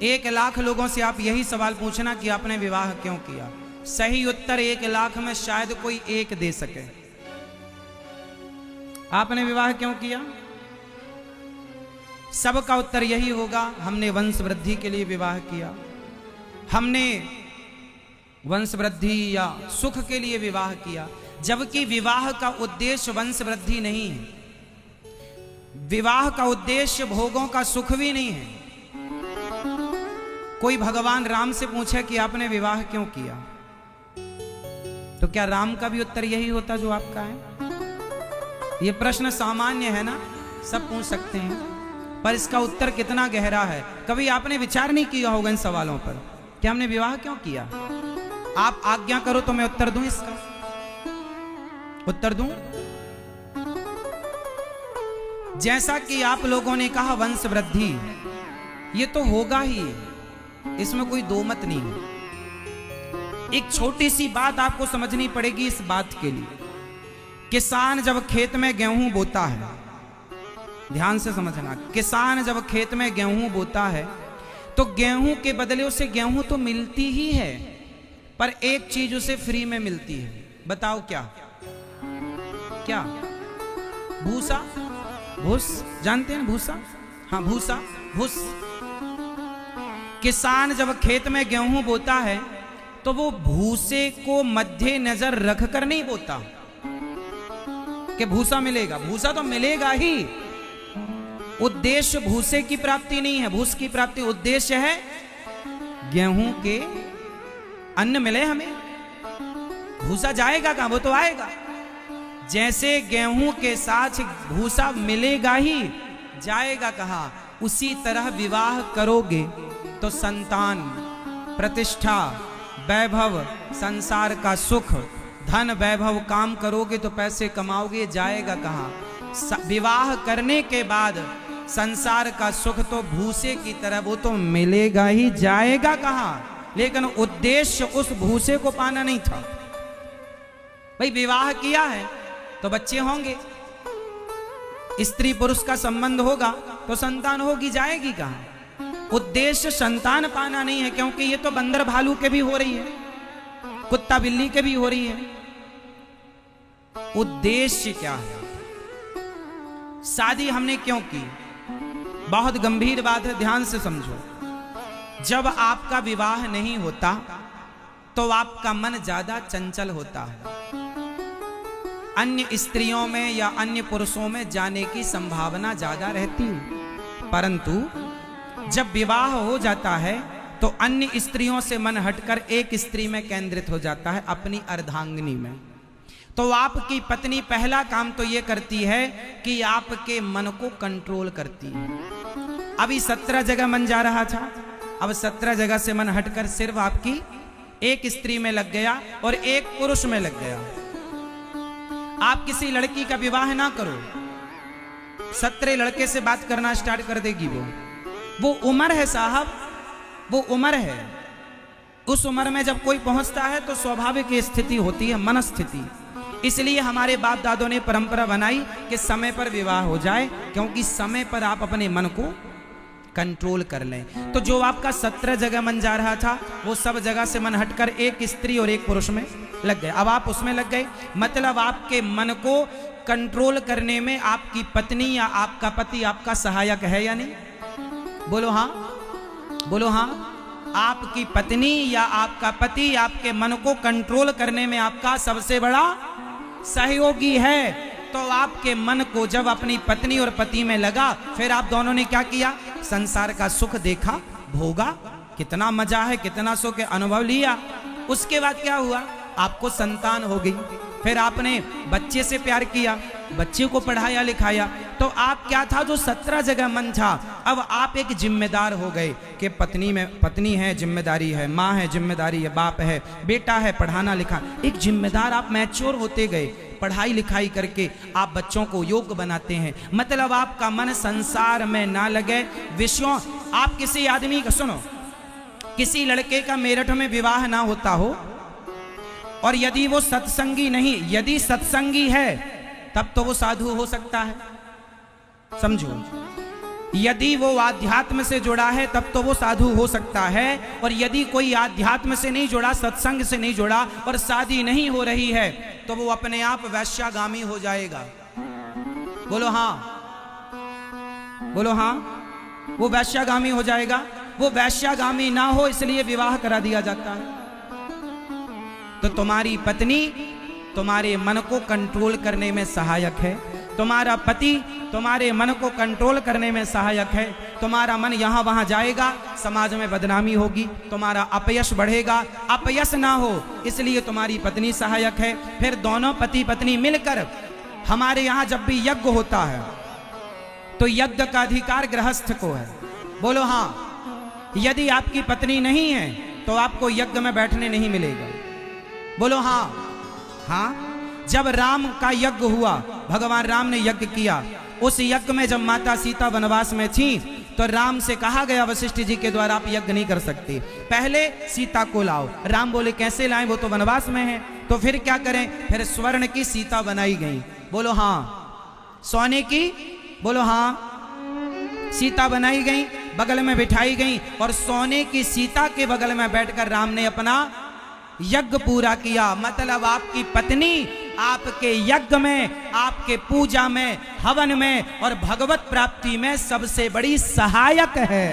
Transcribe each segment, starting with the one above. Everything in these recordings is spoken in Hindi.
1,00,000 लोगों से आप यही सवाल पूछना कि आपने विवाह क्यों किया, सही उत्तर 1,00,000 में शायद कोई एक दे सके। आपने विवाह क्यों किया? सबका उत्तर यही होगा, हमने वंश वृद्धि के लिए विवाह किया, हमने वंश वृद्धि या सुख के लिए विवाह किया। जबकि विवाह का उद्देश्य वंश वृद्धि नहीं है, विवाह का उद्देश्य भोगों का सुख भी नहीं है। कोई भगवान राम से पूछे कि आपने विवाह क्यों किया, तो क्या राम का भी उत्तर यही होता जो आपका है? ये प्रश्न सामान्य है ना, सब पूछ सकते हैं, पर इसका उत्तर कितना गहरा है, कभी आपने विचार नहीं किया होगा इन सवालों पर कि हमने विवाह क्यों किया। आप आज्ञा करो तो मैं उत्तर दूं, इसका उत्तर दूं। जैसा कि आप लोगों ने कहा वंश वृद्धि, ये तो होगा ही, इसमें कोई दो मत नहीं है। एक छोटी सी बात आपको समझनी पड़ेगी इस बात के लिए, किसान जब खेत में गेहूं बोता है, ध्यान से समझना, किसान जब खेत में गेहूं बोता है तो गेहूं के बदले उसे गेहूं तो मिलती ही है, पर एक चीज उसे फ्री में मिलती है। बताओ क्या? क्या? भूसा, भूस, जानते हैं भूसा? हाँ, भूसा, भूस। किसान जब खेत में गेहूं बोता है तो वो भूसे को मध्य नजर रखकर नहीं बोता कि भूसा मिलेगा, भूसा तो मिलेगा ही। उद्देश्य भूसे की प्राप्ति नहीं है, भूस की प्राप्ति उद्देश्य है गेहूं के अन्न मिले हमें। भूसा जाएगा कहां? वो तो आएगा। जैसे गेहूं के साथ भूसा मिलेगा ही, जाएगा कहां? उसी तरह विवाह करोगे तो संतान, प्रतिष्ठा, वैभव, संसार का सुख, धन वैभव, काम करोगे तो पैसे कमाओगे, जाएगा कहां? विवाह करने के बाद संसार का सुख तो भूसे की तरह वो तो मिलेगा ही, जाएगा कहां? लेकिन उद्देश्य उस भूसे को पाना नहीं था। भाई विवाह किया है तो बच्चे होंगे, स्त्री पुरुष का संबंध होगा तो संतान होगी, जाएगी कहां? उद्देश्य संतान पाना नहीं है, क्योंकि ये तो बंदर भालू के भी हो रही है, कुत्ता बिल्ली के भी हो रही है। उद्देश्य क्या है? शादी हमने क्यों की? बहुत गंभीर बात है, ध्यान से समझो। जब आपका विवाह नहीं होता तो आपका मन ज्यादा चंचल होता है, अन्य स्त्रियों में या अन्य पुरुषों में जाने की संभावना ज्यादा रहती है। परंतु जब विवाह हो जाता है तो अन्य स्त्रियों से मन हटकर एक स्त्री में केंद्रित हो जाता है, अपनी अर्धांगिनी में। तो आपकी पत्नी पहला काम तो ये करती है कि आपके मन को कंट्रोल करती है। अभी 17 जगह मन जा रहा था, अब 17 जगह से मन हटकर सिर्फ आपकी एक स्त्री में लग गया और एक पुरुष में लग गया। आप किसी लड़की का विवाह ना करो, 17 लड़के से बात करना स्टार्ट कर देगी वो उम्र है साहब, वो उम्र है। उस उम्र में जब कोई पहुंचता है तो स्वाभाविक स्थिति होती है, मनस्थिति। इसलिए हमारे बाप दादों ने परंपरा बनाई कि समय पर विवाह हो जाए, क्योंकि समय पर आप अपने मन को कंट्रोल कर लें। तो जो आपका 17 जगह मन जा रहा था वो सब जगह से मन हटकर एक स्त्री और एक पुरुष में लग गए। अब आप उसमें लग गए, मतलब आपके मन को कंट्रोल करने में आपकी पत्नी या आपका पति आपका सहायक है या नहीं? बोलो हाँ, बोलो हाँ। आपकी पत्नी या आपका पति आपके मन को कंट्रोल करने में आपका सबसे बड़ा सहयोगी है। तो आपके मन को जब अपनी पत्नी और पति में लगा, फिर आप दोनों ने क्या किया? संसार का सुख देखा, भोगा, कितना मजा है, कितना सुख है, अनुभव लिया। उसके बाद क्या हुआ? आपको संतान हो गई, फिर आपने बच्चे से प्यार किया, बच्चे को पढ़ाया लिखाया। तो आप क्या था, जो 17 जगह मन था, अब आप एक जिम्मेदार हो गए कि पत्नी है, जिम्मेदारी है, माँ है, जिम्मेदारी है, बाप है, बेटा है, पढ़ाना लिखा। एक जिम्मेदार आप मैच्योर होते गए, पढ़ाई लिखाई करके आप बच्चों को योग्य बनाते हैं। मतलब आपका मन संसार में ना लगे, विषयों। आप किसी आदमी का सुनो, किसी लड़के का मेरठ में विवाह ना होता हो और यदि वो सत्संगी नहीं, यदि सत्संगी है तब तो वो साधु हो सकता है, समझो। यदि वो आध्यात्म से जुड़ा है तब तो वो साधु हो सकता है, और यदि कोई आध्यात्म से नहीं जुड़ा, सत्संग से नहीं जुड़ा और शादी नहीं हो रही है तो वो अपने आप वैश्यागामी हो जाएगा। बोलो हाँ, बोलो हाँ, वो वैश्यागामी हो जाएगा। वो वैश्यागामी ना हो इसलिए विवाह करा दिया जाता है। तो तुम्हारी पत्नी तुम्हारे मन को कंट्रोल करने में सहायक है, तुम्हारा पति तुम्हारे मन को कंट्रोल करने में सहायक है। तुम्हारा मन यहां वहां जाएगा, समाज में बदनामी होगी, तुम्हारा अपयश बढ़ेगा। अपयश ना हो इसलिए तुम्हारी पत्नी सहायक है। फिर दोनों पति पत्नी मिलकर, हमारे यहां जब भी यज्ञ होता है तो यज्ञ का अधिकार गृहस्थ को है। बोलो हाँ। यदि आपकी पत्नी नहीं है तो आपको यज्ञ में बैठने नहीं मिलेगा। बोलो हाँ। हाँ, जब राम का यज्ञ हुआ, भगवान राम ने यज्ञ किया, उस यज्ञ में जब माता सीता वनवास में थी तो राम से कहा गया वशिष्ठ जी के द्वारा आप यज्ञ नहीं कर सकते, पहले सीता को लाओ। राम बोले कैसे लाएं, वो तो वनवास में है। तो फिर क्या करें, फिर स्वर्ण की सीता बनाई गई। बोलो हाँ। सोने की, बोलो हाँ, सीता बनाई गई, बगल में बिठाई गई, और सोने की सीता के बगल में बैठकर राम ने अपना यज्ञ पूरा किया। मतलब आपकी पत्नी आपके यज्ञ में, आपके पूजा में, हवन में और भगवत प्राप्ति में सबसे बड़ी सहायक है।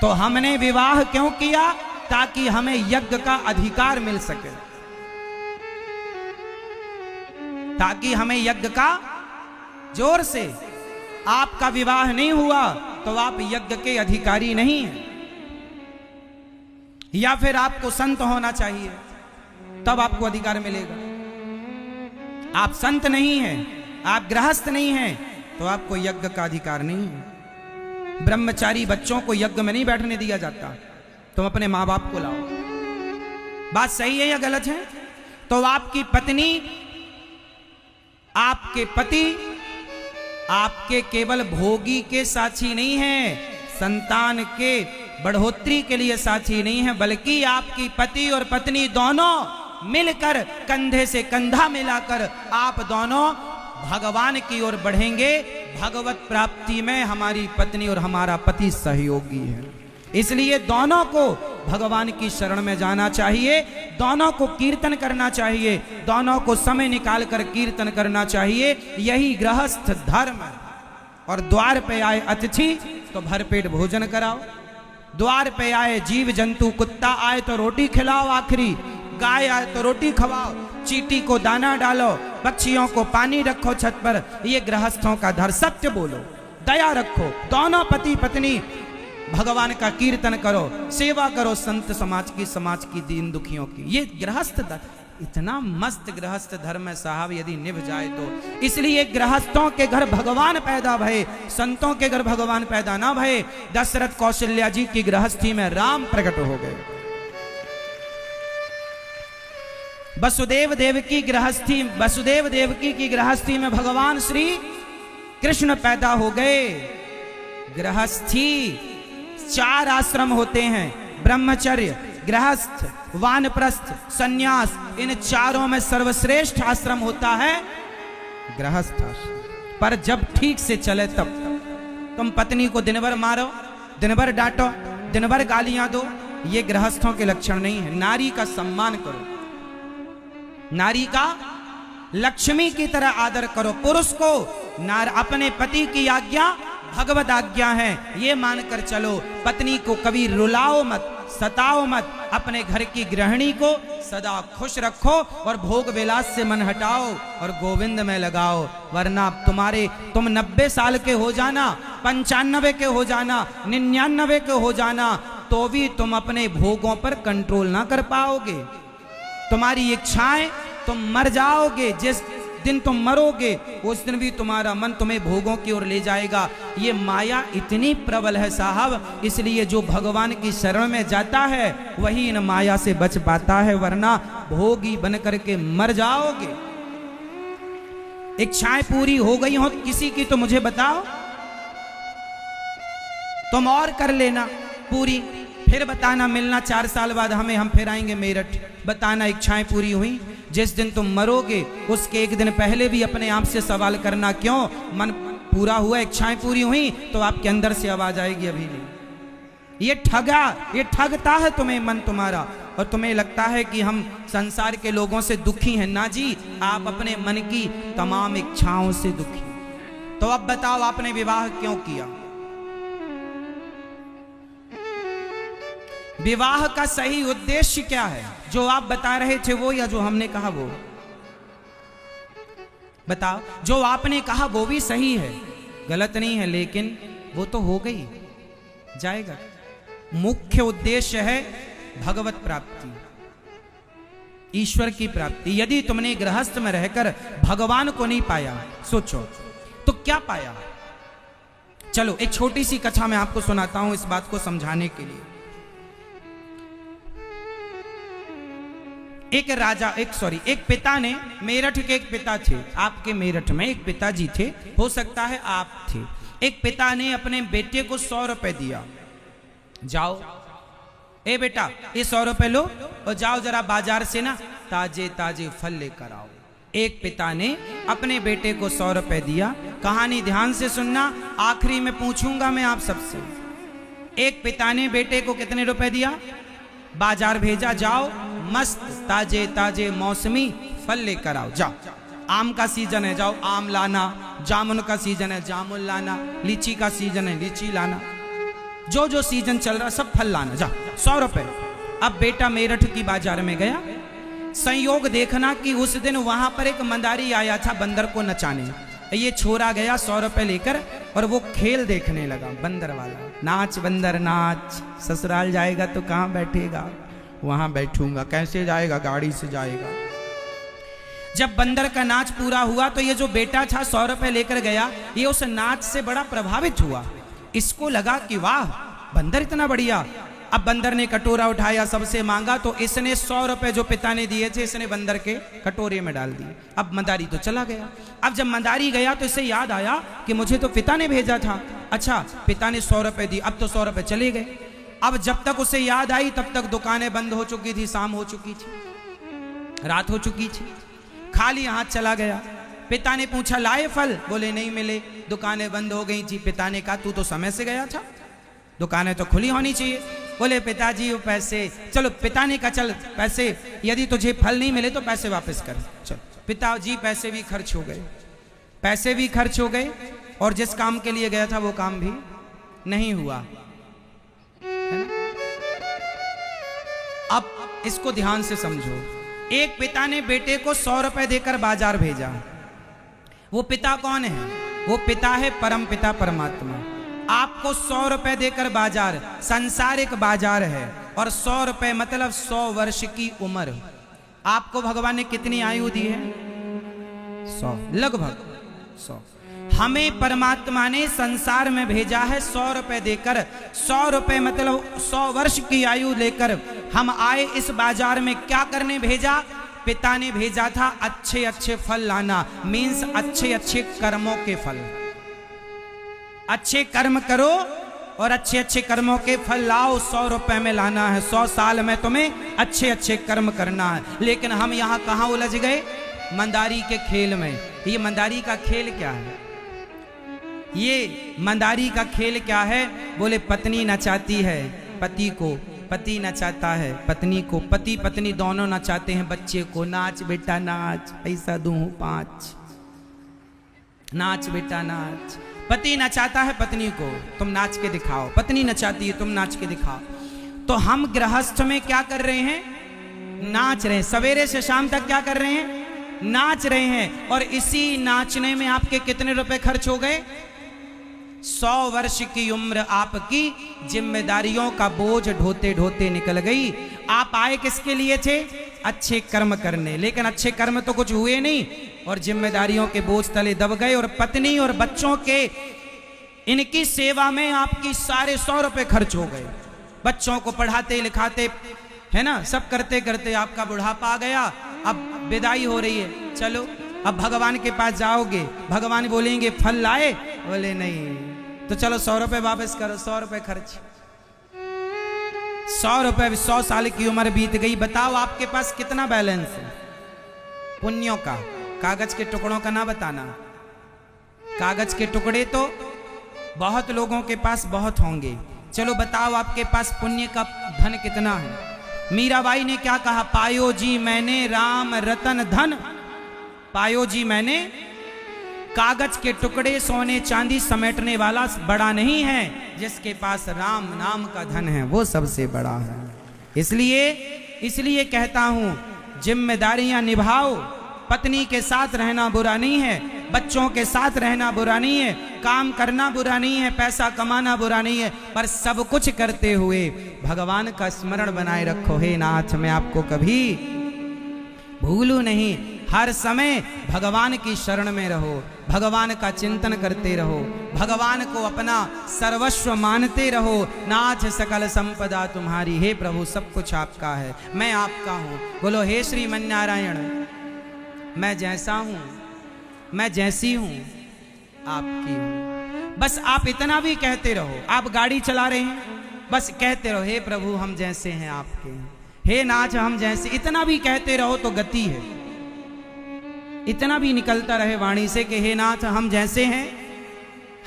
तो हमने विवाह क्यों किया, ताकि हमें यज्ञ का अधिकार मिल सके, ताकि हमें यज्ञ का, जोर से, आपका विवाह नहीं हुआ तो आप यज्ञ के अधिकारी नहीं हैं, या फिर आपको संत होना चाहिए तब आपको अधिकार मिलेगा। आप संत नहीं हैं, आप गृहस्थ नहीं हैं तो आपको यज्ञ का अधिकार नहीं है। ब्रह्मचारी बच्चों को यज्ञ में नहीं बैठने दिया जाता। तुम अपने मां बाप को लाओ। बात सही है या गलत है? तो आपकी पत्नी, आपके पति आपके केवल भोगी के साथी नहीं है, संतान के बढ़ोतरी के लिए साथी नहीं है, बल्कि आपकी पति और पत्नी दोनों मिलकर, कंधे से कंधा मिलाकर आप दोनों भगवान की ओर बढ़ेंगे। भगवत प्राप्ति में हमारी पत्नी और हमारा पति सहयोगी है, इसलिए दोनों को भगवान की शरण में जाना चाहिए, दोनों को कीर्तन करना चाहिए, दोनों को समय निकाल कर कीर्तन करना चाहिए। यही गृहस्थ धर्म है। और द्वार पे आए अतिथि तो भरपेट भोजन कराओ, द्वार पे आए जीव जंतु, कुत्ता आए तो रोटी खिलाओ, आखिरी गाय आए तो रोटी खवाओ, चींटी को दाना डालो, पक्षियों को पानी रखो छत पर। ये गृहस्थों का धर्म। सत्य बोलो, दया रखो, दोनों पति पत्नी भगवान का कीर्तन करो, सेवा करो संत समाज की दीन दुखियों की। ये गृहस्थ इतना मस्त गृहस्थ धर्म है साहब, यदि निभ जाए तो। इसलिए गृहस्थों के घर भगवान पैदा भये, संतों के घर भगवान पैदा ना भये। दशरथ कौशल्या जी की गृहस्थी में राम प्रकट हो गए, वसुदेव देवकी की गृहस्थी में भगवान श्री कृष्ण पैदा हो गए। गृहस्थी 4 आश्रम होते हैं, ब्रह्मचर्य, गृहस्थ, वानप्रस्थ, सन्यास। इन चारों में सर्वश्रेष्ठ आश्रम होता है गृहस्थ आश्रम। पर जब ठीक से चले तब। तुम पत्नी को दिन भर मारो, दिन भर डांटो, दिन भर गालियां दो, ये गृहस्थों के लक्षण नहीं है। नारी का सम्मान करो, नारी का लक्ष्मी की तरह आदर करो। पुरुष को अपने पति की आज्ञा भगवत आज्ञा है ये मानकर चलो। पत्नी को कभी रुलाओ मत, सताओ मत। अपने घर की गृहिणी को सदा खुश रखो और भोग विलास से मन हटाओ और गोविंद में लगाओ। वरना तुम 90 साल के हो जाना, 95 के हो जाना, 99 के हो जाना, तो भी तुम अपने भोगों पर कंट्रोल ना कर पाओगे। तुम्हारी इच्छाएं, तुम मर जाओगे। जिस दिन तुम मरोगे उस दिन भी तुम्हारा मन तुम्हें भोगों की ओर ले जाएगा। ये माया इतनी प्रबल है साहब, इसलिए जो भगवान की शरण में जाता है वही इन माया से बच पाता है, वरना भोगी बन करके मर जाओगे। इच्छाएं पूरी हो गई हो किसी की तो मुझे बताओ, तुम और कर लेना पूरी, फिर बताना मिलना 4 साल बाद हमें, हम फिर आएंगे मेरठ। बताना इच्छाएं पूरी हुई। जिस दिन तुम मरोगे उसके एक दिन पहले भी अपने आप से सवाल करना, क्यों पूरा हुआ, इच्छाएं पूरी हुई तो आपके अंदर से आवाज आएगी अभी नहीं। ये ठगता है तुम्हें मन तुम्हारा, और तुम्हें लगता है कि हम संसार के लोगों से दुखी हैं। ना जी, आप अपने मन की तमाम इच्छाओं से दुखी। तो अब बताओ आपने विवाह क्यों किया? विवाह का सही उद्देश्य क्या है? जो आप बता रहे थे वो, या जो हमने कहा वो? बताओ। जो आपने कहा वो भी सही है, गलत नहीं है, लेकिन वो तो हो गई, जाएगा। मुख्य उद्देश्य है भगवत प्राप्ति, ईश्वर की प्राप्ति। यदि तुमने गृहस्थ में रहकर भगवान को नहीं पाया, सोचो तो क्या पाया? चलो एक छोटी सी कथा मैं आपको सुनाता हूं इस बात को समझाने के लिए। एक पिता ने, मेरठ के एक पिता थे, आपके मेरठ में एक पिताजी थे, हो सकता है आप थे। एक पिता ने अपने बेटे को 100 रुपए दिया, जाओ ए बेटा ये 100 रुपए लो और जाओ जरा बाजार से ना ताजे ताजे फल लेकर आओ। एक पिता ने अपने बेटे को 100 रुपए दिया। कहानी ध्यान से सुनना, आखिरी में पूछूंगा मैं आप सबसे। एक पिता ने बेटे को कितने रुपए दिया? बाजार भेजा, जाओ मस्त ताजे ताजे मौसमी फल लेकर आओ। जाओ, आम का सीजन है, जाओ आम लाना, जामुन का सीजन है, जामुन लाना, लीची का सीजन है, लीची लाना, जो जो सीजन चल रहा सब फल लाना, जाओ। 100 रुपए। अब बेटा मेरठ की बाजार में गया। संयोग देखना कि उस दिन वहां पर एक मंदारी आया था बंदर को नचाने। ये छोरा गया 100 रुपए लेकर और वो खेल देखने लगा, बंदर वाला। नाच बंदर नाच, ससुराल जाएगा तो कहाँ बैठेगा? वहां बैठूंगा। कैसे जाएगा? गाड़ी से जाएगा। जब बंदर का नाच पूरा हुआ तो ये जो बेटा था 100 रुपए लेकर गया, ये उस नाच से बड़ा प्रभावित हुआ। इसको लगा कि वाह बंदर इतना बढ़िया। अब बंदर ने कटोरा उठाया, सबसे मांगा, तो इसने 100 रुपए जो पिता ने दिए थे इसने बंदर के कटोरे में डाल दिए। अब मंदारी तो चला गया। अब जब मंदारी गया तो इसे याद आया कि मुझे तो पिता ने भेजा था। अच्छा, पिता ने 100 रुपए दी, अब तो 100 रुपए चले गए। अब जब तक उसे याद आई तब तक दुकानें बंद हो चुकी थी, शाम हो चुकी थी, रात हो चुकी थी। खाली हाथ चला गया। पिता ने पूछा लाए फल? बोले नहीं मिले, दुकानें बंद हो गई थी। पिता ने कहा तू तो समय से गया था, दुकानें तो खुली होनी चाहिए। बोले पिताजी वो पैसे, चलो पिता ने कहा चल पैसे, यदि तुझे फल नहीं मिले तो पैसे वापस कर। चल पिताजी, पैसे भी खर्च हो गए, पैसे भी खर्च हो गए और जिस काम के लिए गया था वो काम भी नहीं हुआ। अब इसको ध्यान से समझो। एक पिता ने बेटे को 100 रुपए देकर बाजार भेजा। वो पिता कौन है? वो पिता है परम पिता परमात्मा। आपको 100 रुपए देकर बाजार, संसारिक बाजार है, और 100 रुपए मतलब 100 वर्ष की उम्र। आपको भगवान ने कितनी आयु दी है? 100, लगभग 100। हमें परमात्मा ने संसार में भेजा है 100 रुपए देकर। 100 रुपए मतलब 100 वर्ष की आयु लेकर हम आए इस बाजार में। क्या करने भेजा? पिता ने भेजा था अच्छे अच्छे फल लाना, मीन्स अच्छे अच्छे कर्मों के फल। अच्छे कर्म करो और अच्छे अच्छे कर्मों के फल लाओ। 100 रुपए में लाना है, 100 साल में तुम्हें अच्छे अच्छे कर्म करना है। लेकिन हम यहाँ कहाँ उलझ गए? मंदारी के खेल में। ये मंदारी का खेल क्या है? ये मंदारी का खेल क्या है? बोले पत्नी नचाती है पति को, पति नचाता है पत्नी को, पति पत्नी दोनों नचाते हैं बच्चे को। नाच बेटा नाच, पैसा दूं 5, नाच बेटा नाच। पति नचाता है पत्नी को, तुम नाच के दिखाओ। पत्नी नचाती है, तुम नाच के दिखाओ। तो हम गृहस्थ में क्या कर रहे हैं? नाच रहे हैं। सवेरे से शाम तक क्या कर रहे हैं? नाच रहे हैं। और इसी नाचने में आपके कितने रुपए खर्च हो गए? 100 वर्ष की उम्र आपकी जिम्मेदारियों का बोझ ढोते ढोते निकल गई। आप आए किसके लिए थे? अच्छे कर्म करने, लेकिन अच्छे कर्म तो कुछ हुए नहीं और जिम्मेदारियों के बोझ तले दब गए। और पत्नी और बच्चों के इनकी सेवा में आपकी सारे 100 रुपए खर्च हो गए। बच्चों को पढ़ाते लिखाते, है ना, सब करते करते आपका बुढ़ापा आ गया। अब विदाई हो रही है, चलो अब भगवान के पास जाओगे। भगवान बोलेंगे फल लाए? बोले नहीं, तो चलो 100 रुपए वापस करो। 100 रुपए खर्च, 100 रुपए, 100 साल की उम्र बीत गई। बताओ आपके पास कितना बैलेंस है पुण्यों का? कागज के टुकड़ों का ना बताना, कागज के टुकड़े तो बहुत लोगों के पास बहुत होंगे, चलो बताओ आपके पास पुण्य का धन कितना है। मीराबाई ने क्या कहा, पायो जी मैंने राम रतन धन, पायो जी मैंने, कागज के टुकड़े सोने चांदी समेटने वाला बड़ा नहीं है, जिसके पास राम नाम का धन है वो सबसे बड़ा है। इसलिए कहता हूं जिम्मेदारियां निभाओ, पत्नी के साथ रहना बुरा नहीं है, बच्चों के साथ रहना बुरा नहीं है, काम करना बुरा नहीं है, पैसा कमाना बुरा नहीं है, पर सब कुछ करते हुए भगवान का स्मरण बनाए रखो। हे नाथ मैं आपको कभी भूलू नहीं, हर समय भगवान की शरण में रहो, भगवान का चिंतन करते रहो, भगवान को अपना सर्वस्व मानते रहो। नाथ सकल संपदा तुम्हारी, हे प्रभु सब कुछ आपका है, मैं आपका हूँ। बोलो हे श्रीमन्नारायण, मैं जैसा हूँ, मैं जैसी हूँ आपकी हूँ। बस आप इतना भी कहते रहो, आप गाड़ी चला रहे हैं बस कहते रहो हे प्रभु हम जैसे हैं आपके हैं, हे नाथ हम जैसे, इतना भी कहते रहो तो गति है। इतना भी निकलता रहे वाणी से कि हे नाथ हम जैसे हैं,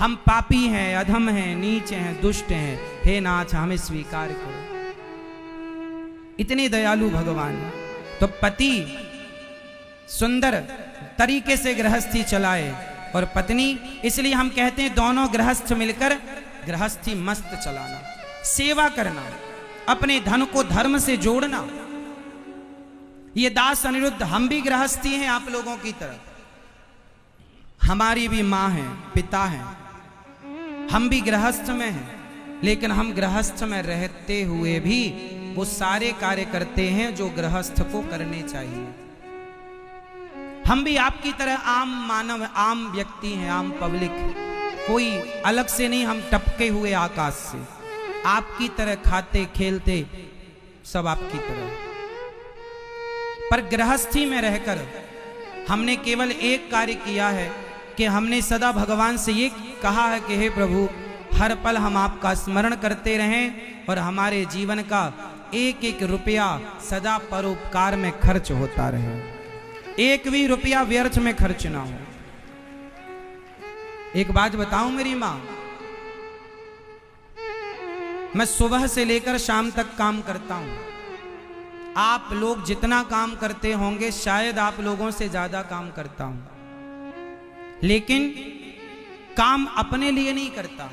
हम पापी हैं, अधम हैं, नीच हैं, दुष्ट हैं, हे नाथ हमें स्वीकार करो। इतने दयालु भगवान। तो पति सुंदर तरीके से गृहस्थी चलाए और पत्नी, इसलिए हम कहते हैं दोनों गृहस्थ मिलकर गृहस्थी मस्त चलाना, सेवा करना, अपने धन को धर्म से जोड़ना। ये दास अनिरुद्ध हम भी गृहस्थी हैं आप लोगों की तरह, हमारी भी माँ है, पिता है, हम भी गृहस्थ में हैं, लेकिन हम गृहस्थ में रहते हुए भी वो सारे कार्य करते हैं जो गृहस्थ को करने चाहिए। हम भी आपकी तरह आम मानव, आम व्यक्ति हैं, आम पब्लिक, कोई अलग से नहीं, हम टपके हुए आकाश से, आपकी तरह खाते खेलते सब आपकी तरह। पर गृहस्थी में रहकर हमने केवल एक कार्य किया है कि हमने सदा भगवान से ये कहा है कि हे प्रभु हर पल हम आपका स्मरण करते रहें और हमारे जीवन का एक एक रुपया सदा परोपकार में खर्च होता रहे, एक भी रुपया व्यर्थ में खर्च ना हो। एक बात बताऊं मेरी मां, मैं सुबह से लेकर शाम तक काम करता हूं, आप लोग जितना काम करते होंगे शायद आप लोगों से ज्यादा काम करता हूं, लेकिन काम अपने लिए नहीं करता।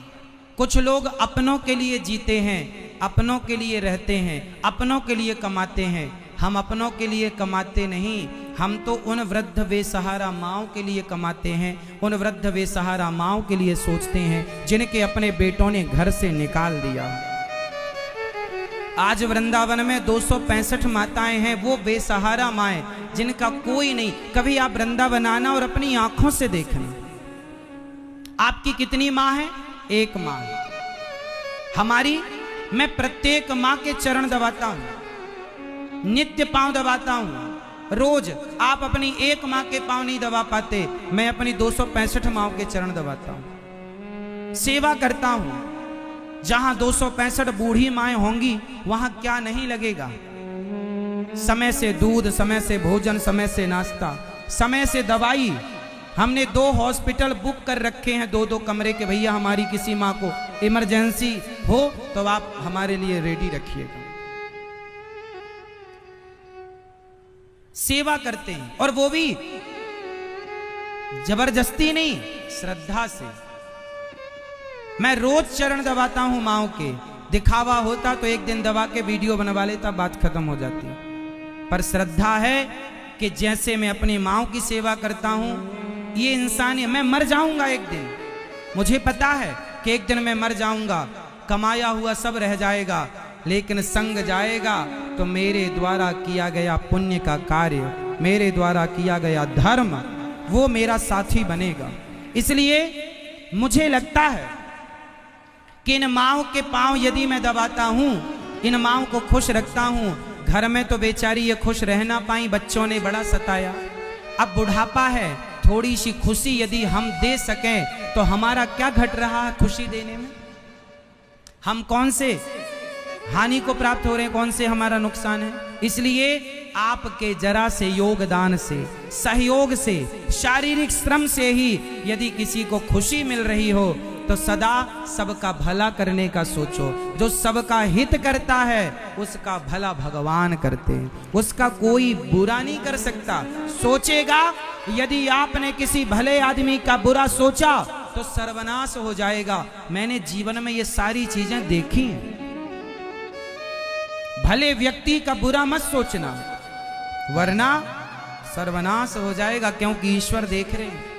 कुछ लोग अपनों के लिए जीते हैं, अपनों के लिए रहते हैं, अपनों के लिए कमाते हैं। हम अपनों के लिए कमाते नहीं, हम तो उन वृद्ध बेसहारा माँओं के लिए कमाते हैं, उन वृद्ध बेसहारा माँओं के लिए सोचते हैं जिनके अपने बेटों ने घर से निकाल दिया। आज वृंदावन में 265 माताएं हैं, वो बेसहारा माएं जिनका कोई नहीं। कभी आप वृंदावन आना और अपनी आंखों से देखना, आपकी कितनी माँ है? एक माँ। हमारी, मैं प्रत्येक माँ के चरण दबाता हूं, नित्य पांव दबाता हूं रोज। आप अपनी एक माँ के पांव नहीं दबा पाते, मैं अपनी 265 माँ के चरण दबाता हूं, सेवा करता हूं। जहां 265 बूढ़ी माएं होंगी वहां क्या नहीं लगेगा? समय से दूध, समय से भोजन, समय से नाश्ता, समय से दवाई। हमने 2 हॉस्पिटल बुक कर रखे हैं, 2-2 कमरे के। भैया हमारी किसी माँ को इमरजेंसी हो तो आप हमारे लिए रेडी रखिएगा। सेवा करते हैं, और वो भी जबरदस्ती नहीं, श्रद्धा से। मैं रोज चरण दबाता हूं माओ के। दिखावा होता तो एक दिन दबा के वीडियो बनवा लेता, बात खत्म हो जाती। पर श्रद्धा है कि जैसे मैं अपनी माओ की सेवा करता हूं, ये इंसान, मैं मर जाऊंगा एक दिन, मुझे पता है कि एक दिन मैं मर जाऊंगा, कमाया हुआ सब रह जाएगा, लेकिन संग जाएगा तो मेरे द्वारा किया गया पुण्य का कार्य, मेरे द्वारा किया गया धर्म, वो मेरा साथी बनेगा। इसलिए मुझे लगता है कि इन माँओं के पांव यदि मैं दबाता हूं, इन माँओं को खुश रखता हूं, घर में तो बेचारी ये खुश रह ना पाई, बच्चों ने बड़ा सताया। अब बुढ़ापा है, थोड़ी सी खुशी यदि हम दे सकें तो हमारा क्या घट रहा है खुशी देने में? हम कौन से हानि को प्राप्त हो रहे हैं, कौन से हमारा नुकसान है? इसलिए आपके जरा से योगदान से, सहयोग से, शारीरिक श्रम से ही यदि किसी को खुशी मिल रही हो तो सदा सबका भला करने का सोचो। जो सबका हित करता है उसका भला भगवान करते हैं, उसका कोई बुरा नहीं कर सकता। सोचेगा यदि आपने किसी भले आदमी का बुरा सोचा तो सर्वनाश हो जाएगा। मैंने जीवन में ये सारी चीजें देखी हैं। भले व्यक्ति का बुरा मत सोचना वरना सर्वनाश हो जाएगा, क्योंकि ईश्वर देख रहे हैं।